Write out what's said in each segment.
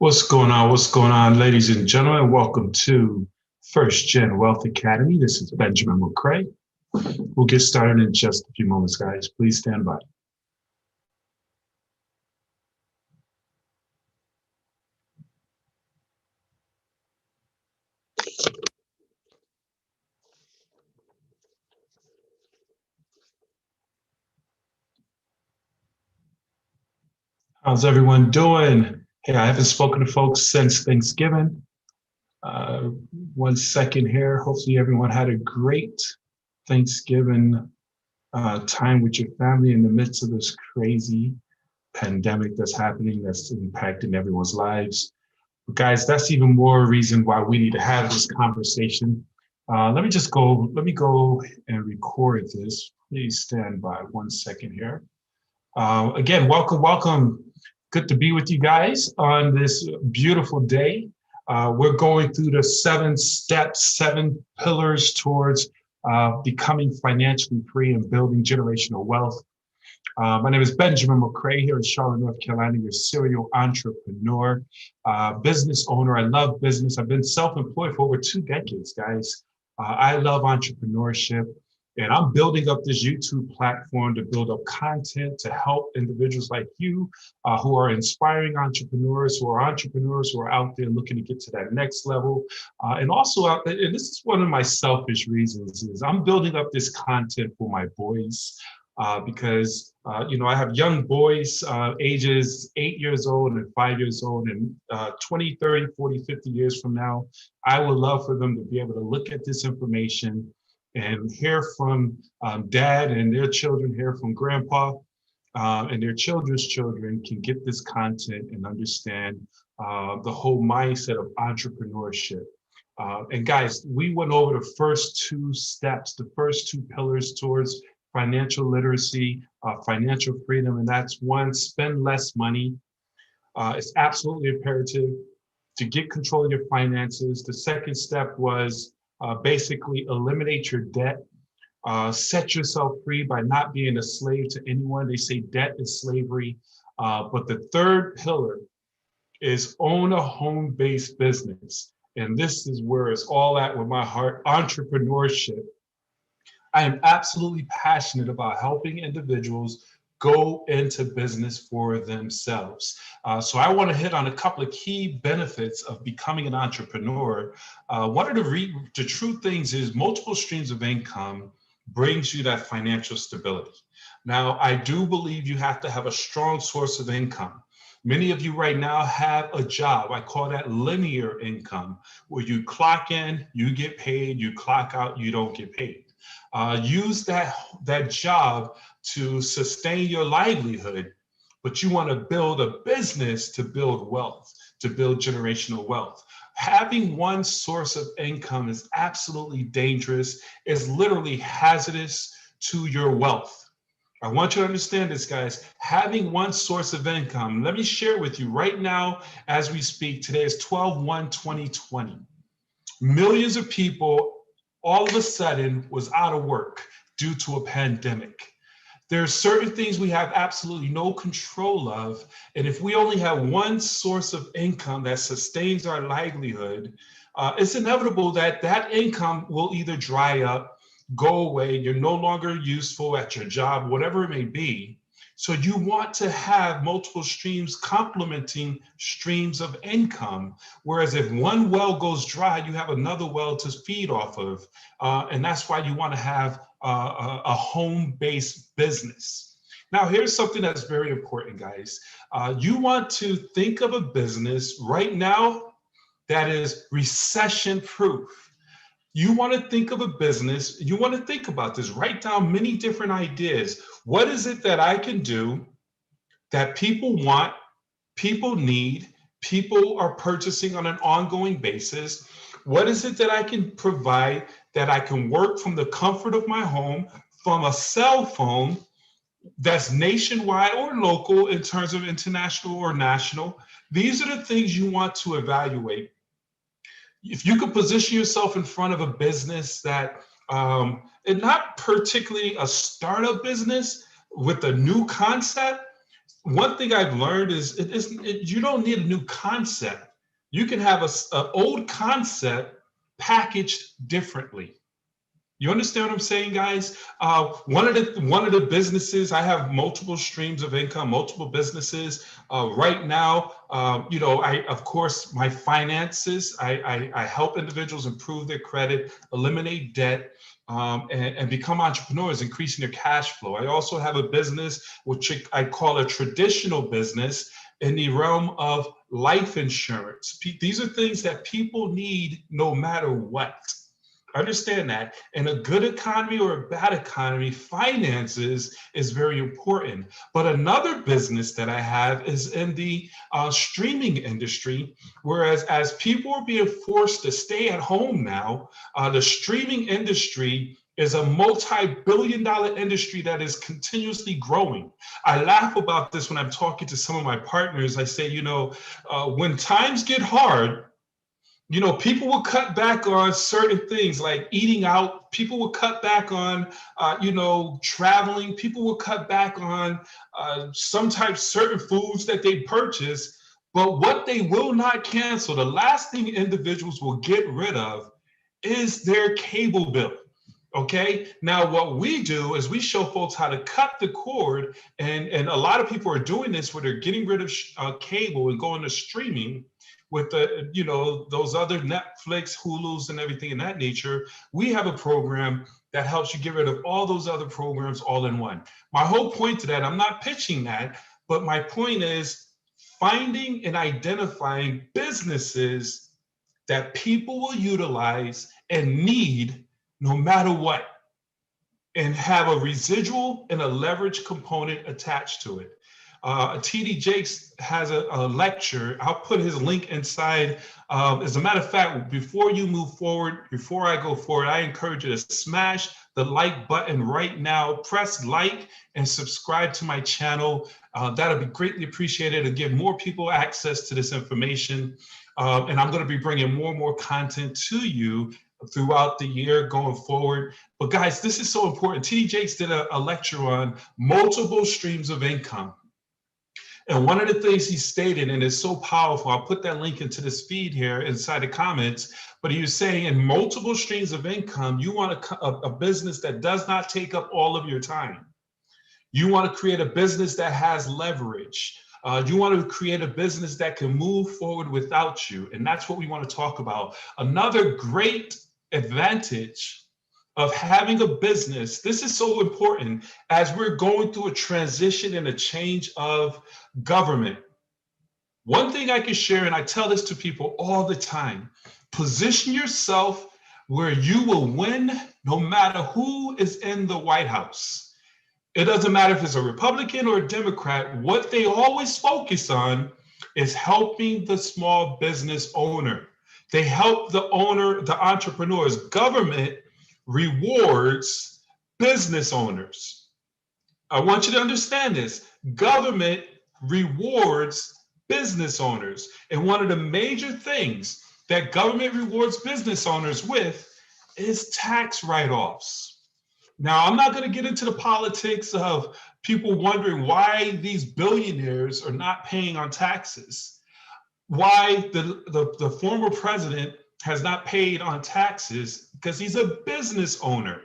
What's going on? What's going on, ladies and gentlemen? Welcome to First Gen Wealth Academy. This is Benjamin McCray. We'll get started in just a few moments, guys. Please stand by. How's everyone doing? Hey, I haven't spoken to folks since Thanksgiving. Uh, 1 second here. Hopefully, everyone had a great Thanksgiving time with your family in the midst of this crazy pandemic that's happening, that's impacting everyone's lives. But guys, that's even more reason why we need to have this conversation. Let me go and record this. Please stand by 1 second here. Again, welcome. Good to be with you guys on this beautiful day. We're going through the 7 steps, 7 pillars towards becoming financially free and building generational wealth. My name is Benjamin McCray here in Charlotte, North Carolina, your serial entrepreneur, business owner. I love business. I've been self-employed for over 2 decades, guys. I love entrepreneurship, and I'm building up this YouTube platform to build up content to help individuals like you who are inspiring entrepreneurs, who are out there looking to get to that next level. And also, and this is one of my selfish reasons, is I'm building up this content for my boys. Because I have young boys, ages 8 years old and 5 years old, and 20, 30, 40, 50 years from now, I would love for them to be able to look at this information and hear from dad, and their children hear from grandpa, and their children's children can get this content and understand the whole mindset of entrepreneurship. And guys, we went over the first 2 steps, the first 2 pillars towards financial literacy, financial freedom, and that's 1, spend less money. It's absolutely imperative to get control of your finances. The second step was basically eliminate your debt, set yourself free by not being a slave to anyone. They say debt is slavery. But the third pillar is own a home-based business. And this is where it's all at with my heart, entrepreneurship. I am absolutely passionate about helping individuals go into business for themselves. So I want to hit on a couple of key benefits of becoming an entrepreneur. One of the true things is multiple streams of income brings you that financial stability. Now, I do believe you have to have a strong source of income. Many of you right now have a job. I call that linear income, where you clock in, you get paid, you clock out, you don't get paid. Use that job to sustain your livelihood, but you want to build a business to build wealth, to build generational wealth. Having one source of income is absolutely dangerous. It's literally hazardous to your wealth. I want you to understand this, guys. Having one source of income, let me share with you right now as we speak. Today is 12/1/2020. Millions of people all of a sudden was out of work due to a pandemic. There are certain things we have absolutely no control of. And if we only have one source of income that sustains our livelihood, it's inevitable that that income will either dry up, go away, you're no longer useful at your job, whatever it may be. So you want to have multiple streams complementing streams of income. Whereas if one well goes dry, you have another well to feed off of. And that's why you want to have a home-based business. Now, here's something that's very important, guys. You want to think of a business right now that is recession-proof. You want to think of a business, you want to think about this, write down many different ideas. What is it that I can do that people want, people need, people are purchasing on an ongoing basis? What is it that I can provide that I can work from the comfort of my home, from a cell phone that's nationwide or local in terms of international or national? These are the things you want to evaluate. If you could position yourself in front of a business that, and not particularly a startup business with a new concept, one thing I've learned is you don't need a new concept. You can have an old concept packaged differently. You understand what I'm saying, guys? One of the businesses, I have multiple streams of income, multiple businesses. Right now, I of course my finances. I help individuals improve their credit, eliminate debt, and become entrepreneurs, increasing their cash flow. I also have a business which I call a traditional business in the realm of life insurance. These are things that people need no matter what. Understand that in a good economy or a bad economy, finances is very important. But another business that I have is in the streaming industry, whereas as people are being forced to stay at home now, the streaming industry is a multi-billion-dollar industry that is continuously growing. I laugh about this when I'm talking to some of my partners. I say, when times get hard, people will cut back on certain things like eating out. People will cut back on, traveling. People will cut back on sometimes certain foods that they purchase. But what they will not cancel, the last thing individuals will get rid of is their cable bill. Okay. Now, what we do is we show folks how to cut the cord, and a lot of people are doing this where they're getting rid of cable and going to streaming with those other Netflix, Hulus, and everything in that nature. We have a program that helps you get rid of all those other programs all in one. My whole point to that, I'm not pitching that, but my point is finding and identifying businesses that people will utilize and need no matter what, and have a residual and a leverage component attached to it. TD Jakes has a lecture. I'll put his link inside. As a matter of fact, before you move forward, before I go forward, I encourage you to smash the like button right now. Press like and subscribe to my channel. That'll be greatly appreciated to give more people access to this information. And I'm going to be bringing more and more content to you throughout the year going forward. But guys, this is so important. TD Jakes did a lecture on multiple streams of income. And one of the things he stated, and it's so powerful, I'll put that link into this feed here inside the comments, but he was saying in multiple streams of income, you want a business that does not take up all of your time. You want to create a business that has leverage. You want to create a business that can move forward without you. And that's what we want to talk about. Another great advantage of having a business, this is so important as we're going through a transition and a change of government. One thing I can share, and I tell this to people all the time, position yourself where you will win no matter who is in the White House. It doesn't matter if it's a Republican or a Democrat. What they always focus on is helping the small business owner. They help the owner, the entrepreneurs. Government rewards business owners. I want you to understand this. Government rewards business owners. And one of the major things that government rewards business owners with is tax write-offs. Now, I'm not going to get into the politics of people wondering why these billionaires are not paying on taxes, why the former president has not paid on taxes, because he's a business owner.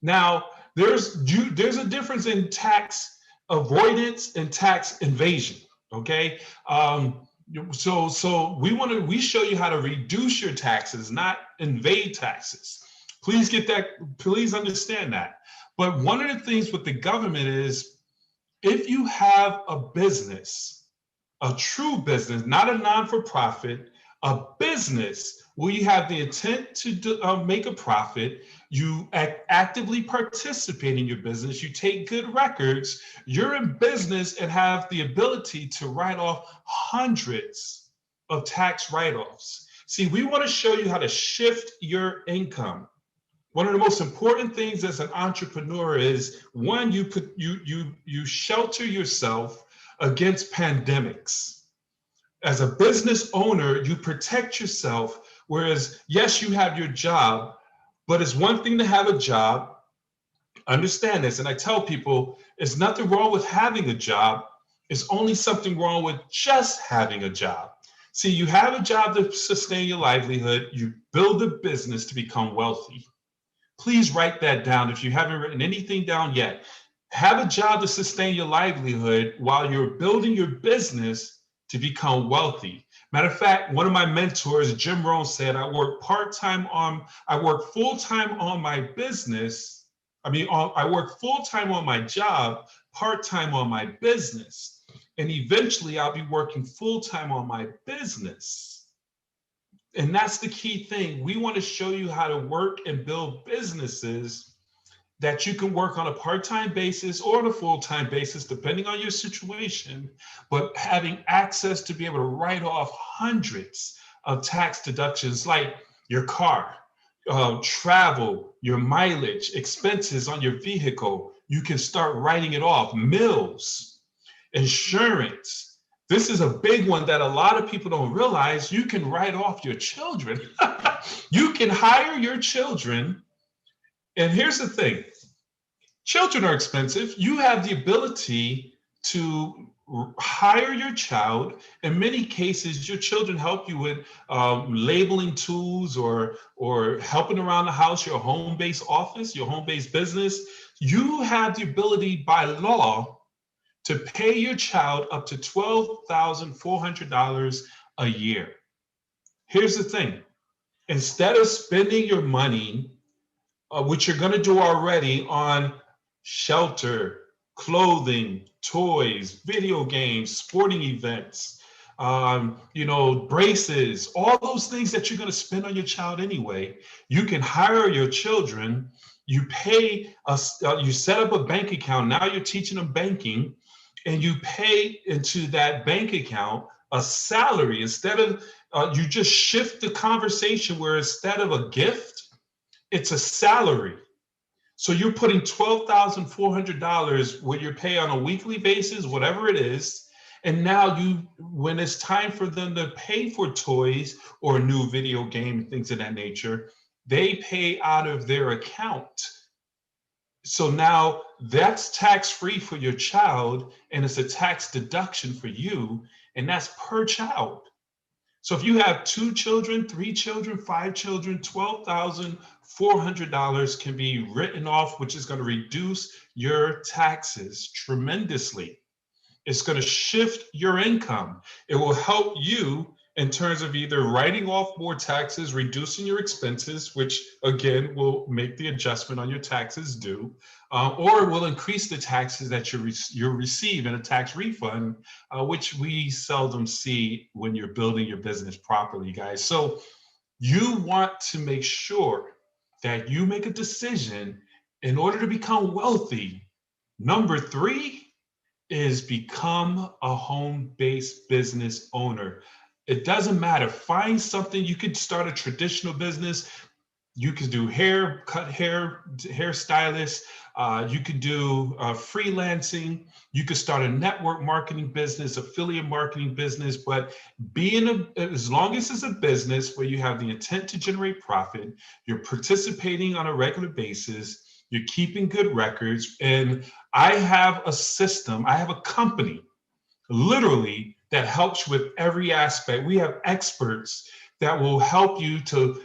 Now, there's a difference in tax avoidance and tax evasion. Okay, so we show you how to reduce your taxes, not evade taxes. Please get that. Please understand that. But one of the things with the government is, if you have a business, a true business, not a non-for-profit, a business where you have the intent to make a profit, you actively participate in your business, you take good records, you're in business and have the ability to write off hundreds of tax write-offs. See, we want to show you how to shift your income. One of the most important things as an entrepreneur is, one, you shelter yourself against pandemics. As a business owner, you protect yourself. Whereas, yes, you have your job, but it's one thing to have a job. Understand this, and I tell people, there's nothing wrong with having a job. Is only something wrong with just having a job. See, you have a job to sustain your livelihood. You build a business to become wealthy. Please write that down if you haven't written anything down yet. Have a job to sustain your livelihood while you're building your business to become wealthy. Matter of fact, one of my mentors, Jim Rohn, said, I work full-time on my business. I work full-time on my job, part-time on my business. And eventually I'll be working full-time on my business. And that's the key thing. We want to show you how to work and build businesses that you can work on a part-time basis or on a full-time basis, depending on your situation, but having access to be able to write off hundreds of tax deductions like your car, travel, your mileage, expenses on your vehicle. You can start writing it off, meals, insurance. This is a big one that a lot of people don't realize. You can write off your children. You can hire your children. And here's the thing. Children are expensive. You have the ability to hire your child. In many cases, your children help you with labeling tools or helping around the house, your home-based office, your home-based business. You have the ability by law to pay your child up to $12,400 a year. Here's the thing. Instead of spending your money, which you're going to do already, on shelter, clothing, toys, video games, sporting events, braces, all those things that you're going to spend on your child anyway, you can hire your children. You pay you set up a bank account. Now you're teaching them banking, and you pay into that bank account a salary. Instead of you just shift the conversation where instead of a gift, it's a salary. So you're putting $12,400 where you pay on a weekly basis, whatever it is. And now when it's time for them to pay for toys or a new video game, things of that nature, they pay out of their account. So now that's tax-free for your child, and it's a tax deduction for you, and that's per child. So if you have 2 children, 3 children, 5 children, $12,400 can be written off, which is going to reduce your taxes tremendously. It's going to shift your income. It will help you in terms of either writing off more taxes, reducing your expenses, which again will make the adjustment on your taxes due, or will increase the taxes that you'll receive in a tax refund, which we seldom see when you're building your business properly, guys. So you want to make sure that you make a decision in order to become wealthy. Number 3 is become a home-based business owner. It doesn't matter. Find something. You could start a traditional business. You could do hair, cut hair, hairstylist. You could do freelancing. You could start a network marketing business, affiliate marketing business. But as long as it's a business where you have the intent to generate profit, you're participating on a regular basis, you're keeping good records. And I have a system, I have a company, literally, that helps with every aspect. We have experts that will help you to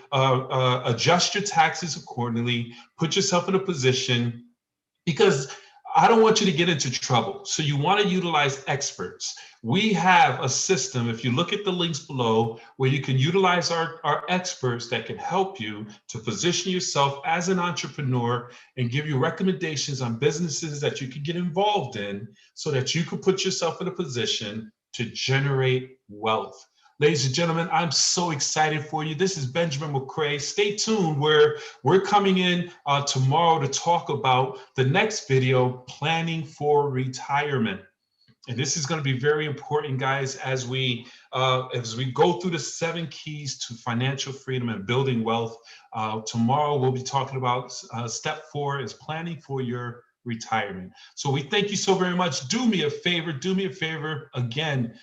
adjust your taxes accordingly, put yourself in a position, because I don't want you to get into trouble. So you want to utilize experts. We have a system, if you look at the links below, where you can utilize our experts that can help you to position yourself as an entrepreneur and give you recommendations on businesses that you can get involved in so that you can put yourself in a position to generate wealth. Ladies and gentlemen, I'm so excited for you. This is Benjamin McCray. Stay tuned, where we're coming in tomorrow to talk about the next video, planning for retirement. And this is going to be very important, guys, as we go through the 7 keys to financial freedom and building wealth. Tomorrow, we'll be talking about step 4 is planning for your retirement. So we thank you so very much. Do me a favor, again,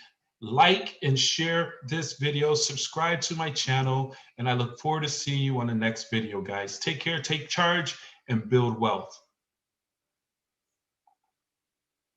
like and share this video, subscribe to my channel, and I look forward to seeing you on the next video, guys. Take care, take charge, and build wealth.